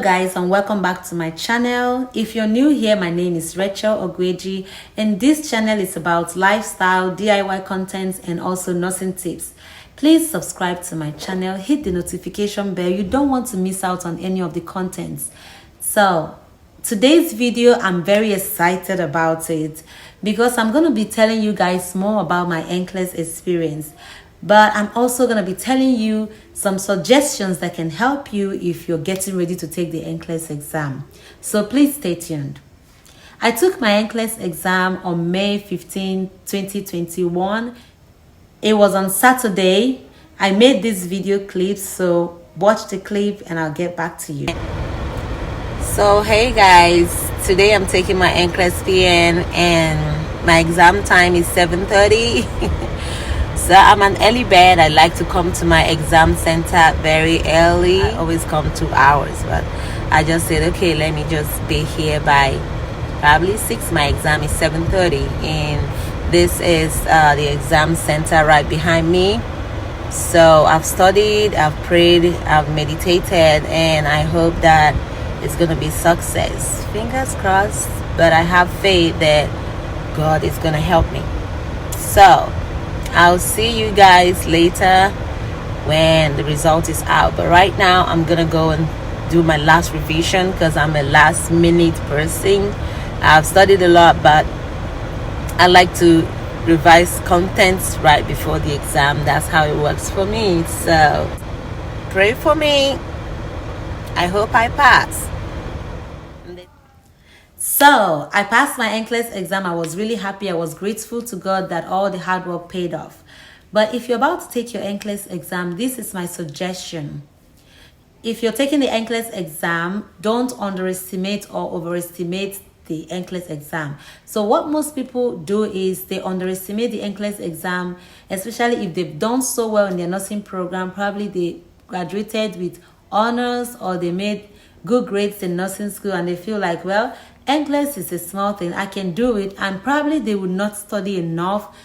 guys, and welcome back to my channel. If you're new here, my name is Rachel Ogweji, and this channel is about lifestyle, DIY content, and also nursing tips. Please subscribe to my channel, hit the notification bell. You don't want to miss out on any of the contents. So today's video, I'm very excited about it because I'm going to be telling you guys more about my NCLEX experience. But I'm also going to be telling you some suggestions that can help you if you're getting ready to take the NCLEX exam. So please stay tuned. I took my NCLEX exam on May 15, 2021. It was on Saturday. I made this video clip, so watch the clip and I'll get back to you. So hey guys, today I'm taking my NCLEX PN and my exam time is 7:30. So I'm an early bird. I like to come to my exam center very early. I always come 2 hours, but I just said, okay, let me just be here by probably 6. My exam is 7:30, and this is the exam center right behind me. So I've studied, I've prayed, I've meditated, and I hope that it's going to be success. Fingers crossed, but I have faith that God is going to help me. So I'll see you guys later when the result is out. But right now, I'm going to go and do my last revision because I'm a last minute person. I've studied a lot, but I like to revise contents right before the exam. That's how it works for me. So pray for me. I hope I pass. So I passed my NCLEX exam. I was really happy. I was grateful to God that all the hard work paid off. But if you're about to take your NCLEX exam, this is my suggestion. If you're taking the NCLEX exam, don't underestimate or overestimate the NCLEX exam. So what most people do is they underestimate the NCLEX exam, especially if they've done so well in their nursing program. Probably they graduated with honors or they made good grades in nursing school and they feel like, well, NCLEX is a small thing, I can do it, and probably they would not study enough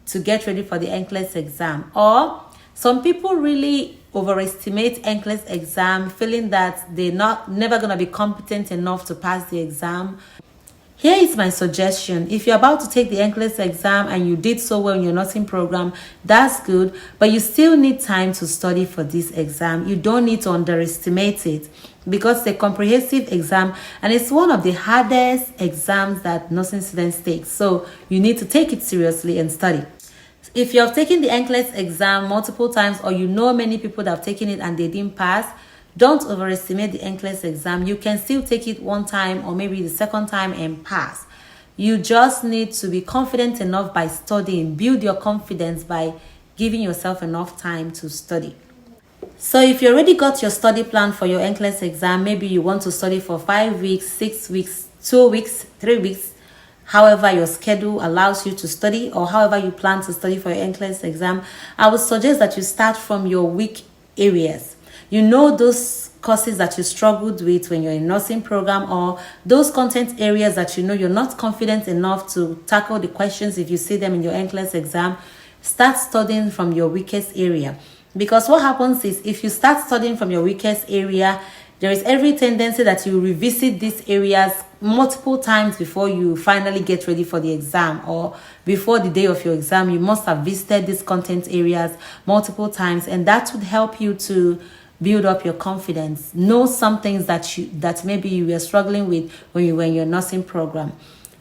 to get ready for the NCLEX exam. Or some people really overestimate NCLEX exam, feeling that they're never going to be competent enough to pass the exam. Here is my suggestion. If you're about to take the NCLEX exam and you did so well in your nursing program, that's good, but you still need time to study for this exam. You don't need to underestimate it because it's a comprehensive exam and it's one of the hardest exams that nursing students take. So you need to take it seriously and study. If you have taken the NCLEX exam multiple times or you know many people that have taken it and they didn't pass, don't overestimate the NCLEX exam. You can still take it one time or maybe the second time and pass. You just need to be confident enough by studying. Build your confidence by giving yourself enough time to study. So if you already got your study plan for your NCLEX exam, maybe you want to study for 5 weeks, 6 weeks, 2 weeks, 3 weeks, however your schedule allows you to study or however you plan to study for your NCLEX exam, I would suggest that you start from your weak areas. You know those courses that you struggled with when you're in nursing program or those content areas that you know you're not confident enough to tackle the questions if you see them in your NCLEX exam. Start studying from your weakest area. Because what happens is if you start studying from your weakest area, there is every tendency that you revisit these areas multiple times before you finally get ready for the exam, or before the day of your exam. You must have visited these content areas multiple times, and that would help you to build up your confidence. Know some things that maybe you were struggling with when you were in your nursing program.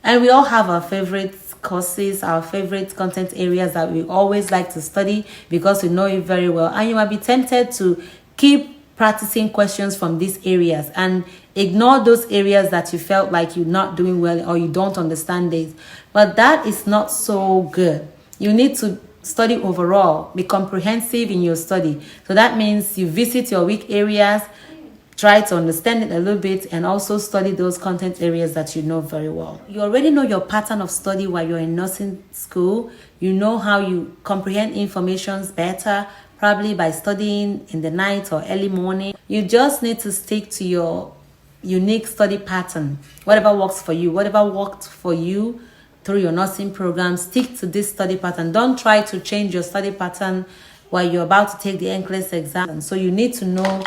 And we all have our favorite courses, our favorite content areas that we always like to study because we know it very well. And you might be tempted to keep practicing questions from these areas and ignore those areas that you felt like you're not doing well or you don't understand this. But that is not so good. You need to study overall, be comprehensive in your study. So that means you visit your weak areas, try to understand it a little bit, and also study those content areas that you know very well. You already know your pattern of study while you're in nursing school. You know how you comprehend information better, probably by studying in the night or early morning. You just need to stick to your unique study pattern. Whatever works for you, whatever worked for you through your nursing program, stick to this study pattern. Don't try to change your study pattern while you're about to take the NCLEX exam. So you need to know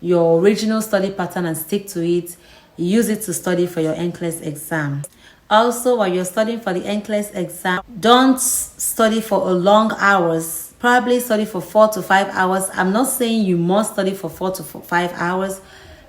your original study pattern and stick to it. Use it to study for your NCLEX exam. Also, while you're studying for the NCLEX exam, don't study for a long hours. Probably study for 4 to 5 hours. I'm not saying you must study for 4 to 5 hours,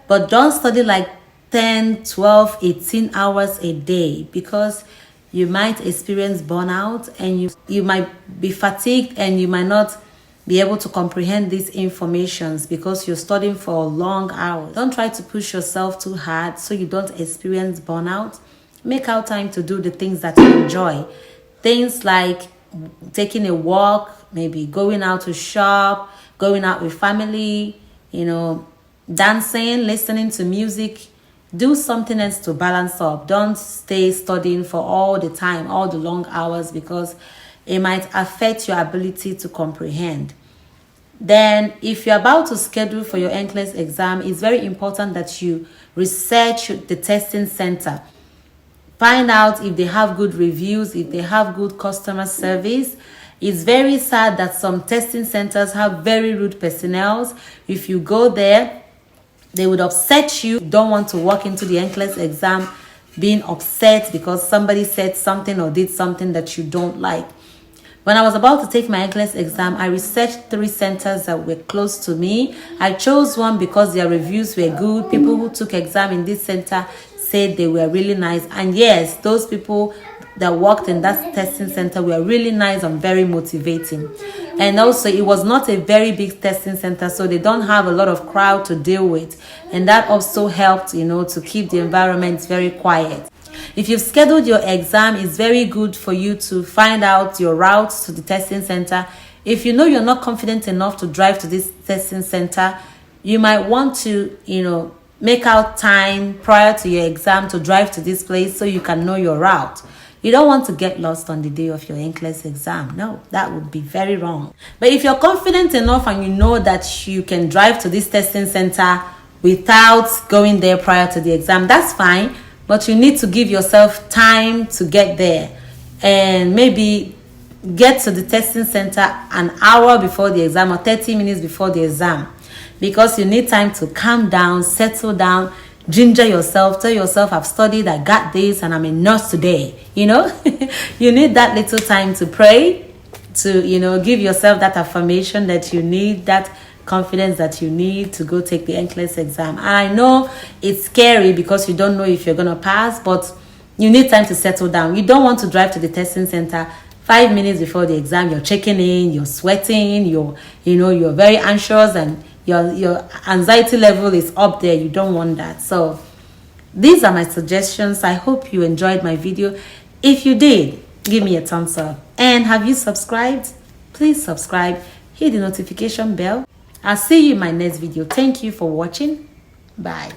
but don't study like 10, 12, 18 hours a day, because you might experience burnout and you might be fatigued and you might not be able to comprehend these informations because you're studying for long hours. Don't try to push yourself too hard so you don't experience burnout. Make out time to do the things that you enjoy. Things like taking a walk, maybe going out to shop, going out with family, dancing, listening to music. Do something else to balance up. Don't stay studying for all the time, all the long hours, because it might affect your ability to comprehend. Then, if you're about to schedule for your NCLEX exam, it's very important that you research the testing center. Find out if they have good reviews, if they have good customer service. It's very sad that some testing centers have very rude personnel. If you go there, they would upset you. You don't want to walk into the NCLEX exam being upset because somebody said something or did something that you don't like. When I was about to take my NCLEX exam, I researched 3 centers that were close to me. I chose one because their reviews were good. People who took exam in this center said they were really nice. And yes, those people that worked in that testing center were really nice and very motivating. And also, it was not a very big testing center, so they don't have a lot of crowd to deal with. And that also helped, to keep the environment very quiet. If you've scheduled your exam, it's very good for you to find out your routes to the testing center. If you know you're not confident enough to drive to this testing center, you might want to, make out time prior to your exam to drive to this place so you can know your route. You don't want to get lost on the day of your NCLEX exam. No, that would be very wrong. But if you're confident enough and you know that you can drive to this testing center without going there prior to the exam, that's fine. But you need to give yourself time to get there. And maybe get to the testing center an hour before the exam or 30 minutes before the exam. Because you need time to calm down, settle down, ginger yourself, tell yourself, I've studied, I got this, and I'm a nurse today. You need that little time to pray, to, give yourself that affirmation that you need, that confidence that you need to go take the NCLEX exam. And I know it's scary because you don't know if you're going to pass, but you need time to settle down. You don't want to drive to the testing center 5 minutes before the exam. You're checking in, you're sweating, you're very anxious, and your anxiety level is up there. You don't want that. So these are my suggestions. I hope you enjoyed my video. If you did, give me a thumbs up. And have you subscribed? Please subscribe. Hit the notification bell. I'll see you in my next video. Thank you for watching. Bye.